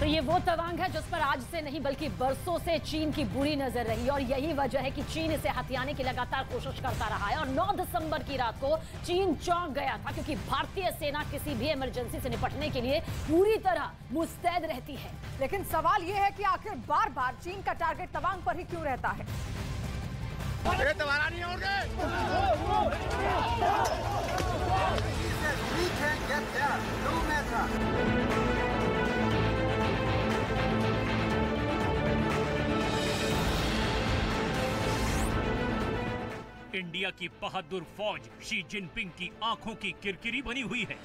ये वो तवांग है जिस पर आज से नहीं बल्कि बरसों से चीन की बुरी नजर रही और यही वजह है कि चीन इसे हथियाने की लगातार कोशिश करता रहा है। और 9 दिसंबर की रात को चीन चौंक गया था क्योंकि भारतीय सेना किसी भी इमरजेंसी से निपटने के लिए पूरी तरह मुस्तैद रहती है। लेकिन सवाल यह है कि आखिर बार बार चीन का टारगेट तवांग पर ही क्यों रहता है? इंडिया की बहादुर फौज शी जिनपिंग की आंखों की किरकिरी बनी हुई है।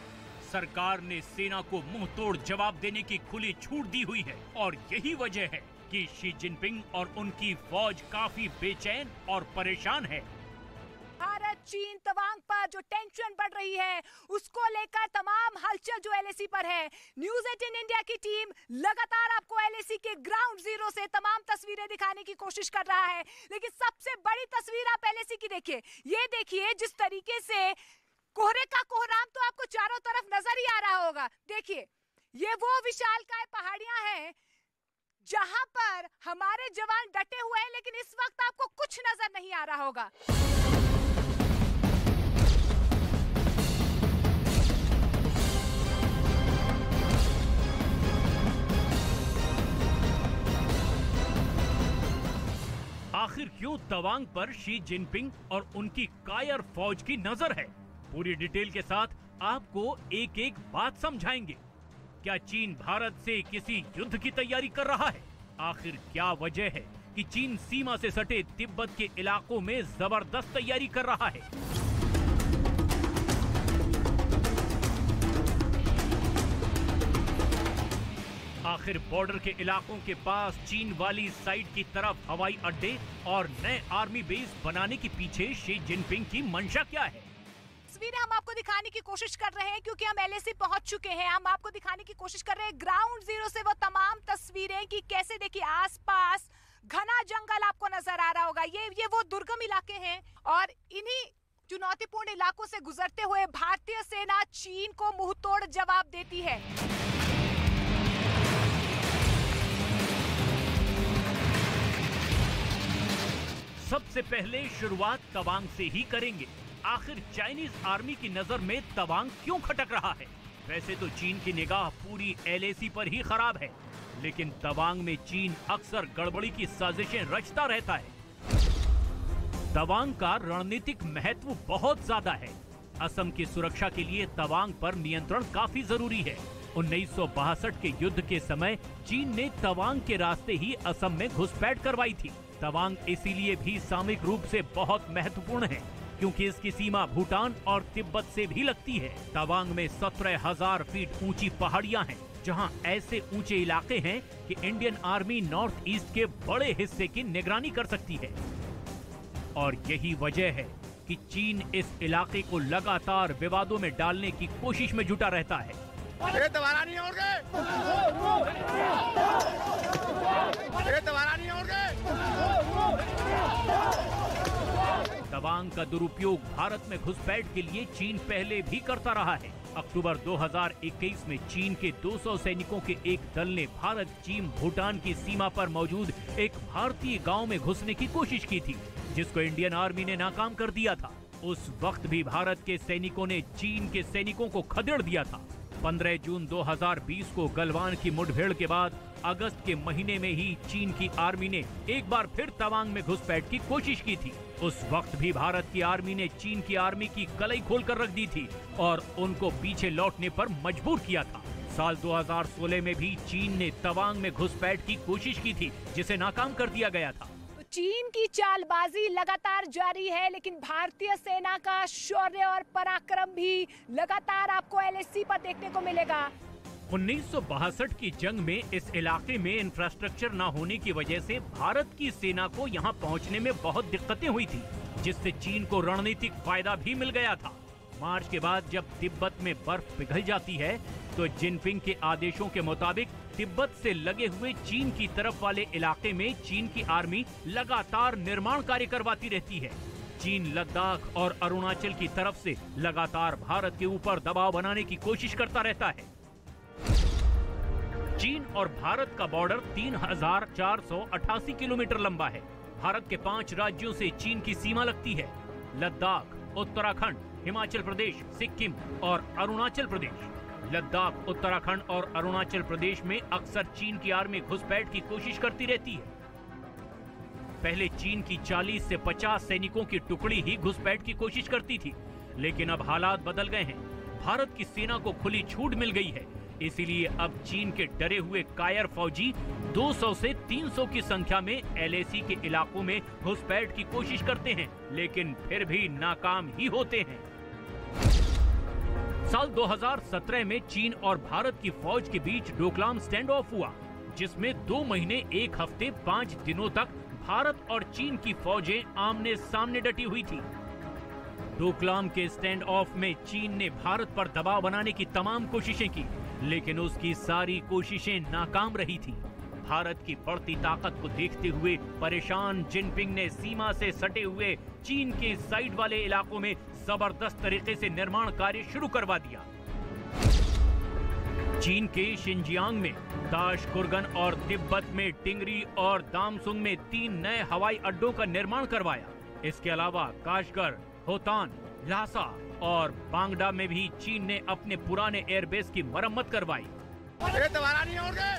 सरकार ने सेना को मुंह तोड़ जवाब देने की खुली छूट दी हुई है और यही वजह है कि शी जिनपिंग और उनकी फौज काफी बेचैन और परेशान है। भारत चीन तवांग पर जो टेंशन बढ़ रही है उसको लेकर तमाम हलचल जो एलएसी पर है। न्यूज़ 18 इंडिया की टीम लगातार आपको एलएसी के ग्राउंड जीरो से तमाम तस्वीरें दिखाने की कोशिश कर रहा है, लेकिन सबसे बड़ी तस्वीर आप एलएसी की देखिए। ये देखिए जिस तरीके से कोहरे का कोहराम तो आपको चारों तरफ नजर ही आ रहा होगा। देखिए ये वो विशालकाय पहाड़ियां हैं जहां पर हमारे जवान डटे हुए हैं, लेकिन इस वक्त आपको कुछ नजर नहीं आ रहा होगा। आखिर क्यों तवांग पर शी जिनपिंग और उनकी कायर फौज की नजर है? पूरी डिटेल के साथ आपको एक एक बात समझाएंगे। क्या चीन भारत से किसी युद्ध की तैयारी कर रहा है? आखिर क्या वजह है कि चीन सीमा से सटे तिब्बत के इलाकों में जबरदस्त तैयारी कर रहा है? आखिर बॉर्डर के इलाकों के पास चीन वाली साइड की तरफ हवाई अड्डे और नए आर्मी बेस बनाने के पीछे शी जिनपिंग की मंशा क्या है? तस्वीरें हम आपको दिखाने की कोशिश कर रहे हैं क्योंकि हम एलएसी पहुंच चुके हैं। हम आपको दिखाने की कोशिश कर रहे हैं ग्राउंड जीरो से वो तमाम तस्वीरें कि कैसे देखिए आसपास घना जंगल आपको नजर आ रहा होगा। ये वो दुर्गम इलाके हैं और इन्हीं चुनौतीपूर्ण इलाकों से गुजरते हुए भारतीय सेना चीन को मुंहतोड़ जवाब देती है। सबसे पहले शुरुआत तवांग से ही करेंगे। आखिर चाइनीज आर्मी की नजर में तवांग क्यों खटक रहा है? वैसे तो चीन की निगाह पूरी एलएसी पर ही खराब है, लेकिन तवांग में चीन अक्सर गड़बड़ी की साजिशें रचता रहता है। तवांग का रणनीतिक महत्व बहुत ज्यादा है। असम की सुरक्षा के लिए तवांग पर नियंत्रण काफी जरूरी है। 1962 के युद्ध के समय चीन ने तवांग के रास्ते ही असम में घुसपैठ करवाई थी। तवांग इसीलिए भी सामरिक रूप से बहुत महत्वपूर्ण है क्योंकि इसकी सीमा भूटान और तिब्बत से भी लगती है। तवांग में 17,000 फीट ऊंची पहाड़ियां हैं, जहां ऐसे ऊंचे इलाके हैं कि इंडियन आर्मी नॉर्थ ईस्ट के बड़े हिस्से की निगरानी कर सकती है। और यही वजह है कि चीन इस इलाके को लगातार विवादों में डालने की कोशिश में जुटा रहता है। ये दोबारा नहीं होंगे। ये दोबारा नहीं होंगे। तवांग का दुरुपयोग भारत में घुसपैठ के लिए चीन पहले भी करता रहा है। अक्टूबर 2021 में चीन के 200 सैनिकों के एक दल ने भारत चीन भूटान की सीमा पर मौजूद एक भारतीय गांव में घुसने की कोशिश की थी, जिसको इंडियन आर्मी ने नाकाम कर दिया था। उस वक्त भी भारत के सैनिकों ने चीन के सैनिकों को खदेड़ दिया था। 15 जून 2020 को गलवान की मुठभेड़ के बाद अगस्त के महीने में ही चीन की आर्मी ने एक बार फिर तवांग में घुसपैठ की कोशिश की थी। उस वक्त भी भारत की आर्मी ने चीन की आर्मी की कलाई खोलकर रख दी थी और उनको पीछे लौटने पर मजबूर किया था। साल 2016 में भी चीन ने तवांग में घुसपैठ की कोशिश की थी, जिसे नाकाम कर दिया गया था। चीन की चालबाजी लगातार जारी है, लेकिन भारतीय सेना का शौर्य और पराक्रम भी लगातार आपको एलएसी पर देखने को मिलेगा। 1962 की जंग में इस इलाके में इंफ्रास्ट्रक्चर न होने की वजह से भारत की सेना को यहां पहुंचने में बहुत दिक्कतें हुई थी, जिससे चीन को रणनीतिक फायदा भी मिल गया था। मार्च के बाद जब तिब्बत में बर्फ पिघल जाती है तो जिनपिंग के आदेशों के मुताबिक तिब्बत से लगे हुए चीन की तरफ वाले इलाके में चीन की आर्मी लगातार निर्माण कार्य करवाती रहती है। चीन लद्दाख और अरुणाचल की तरफ से लगातार भारत के ऊपर दबाव बनाने की कोशिश करता रहता है। चीन और भारत का बॉर्डर 3,488 किलोमीटर लंबा है। भारत के 5 राज्यों से चीन की सीमा लगती है: लद्दाख, उत्तराखंड, हिमाचल प्रदेश, सिक्किम और अरुणाचल प्रदेश। लद्दाख, उत्तराखंड और अरुणाचल प्रदेश में अक्सर चीन की आर्मी घुसपैठ की कोशिश करती रहती है। पहले चीन की 40 से 50 सैनिकों की टुकड़ी ही घुसपैठ की कोशिश करती थी, लेकिन अब हालात बदल गए हैं। भारत की सेना को खुली छूट मिल गई है, इसीलिए अब चीन के डरे हुए कायर फौजी 200 से 300 की संख्या में एलएसी के इलाकों में घुसपैठ की कोशिश करते हैं, लेकिन फिर भी नाकाम ही होते हैं। साल 2017 में चीन और भारत की फौज के बीच डोकलाम स्टैंड ऑफ हुआ, जिसमें 2 महीने 1 हफ्ते 5 दिनों तक भारत और चीन की फौजें आमने सामने डटी हुई थी। डोकलाम के स्टैंड ऑफ में चीन ने भारत पर दबाव बनाने की तमाम कोशिशें की, लेकिन उसकी सारी कोशिशें नाकाम रही थी। भारत की बढ़ती ताकत को देखते हुए परेशान जिनपिंग ने सीमा से सटे हुए चीन के साइड वाले इलाकों में जबरदस्त तरीके से निर्माण कार्य शुरू करवा दिया। चीन के शिनजियांग में, ताशकुरगन और तिब्बत में टिंगरी और दामसुंग में 3 नए हवाई अड्डों का निर्माण करवाया। इसके अलावा काशगर, होतान, ल्हासा और बांगडा में भी चीन ने अपने पुराने एयरबेस की मरम्मत करवाई। ये दोबारा नहीं होंगे।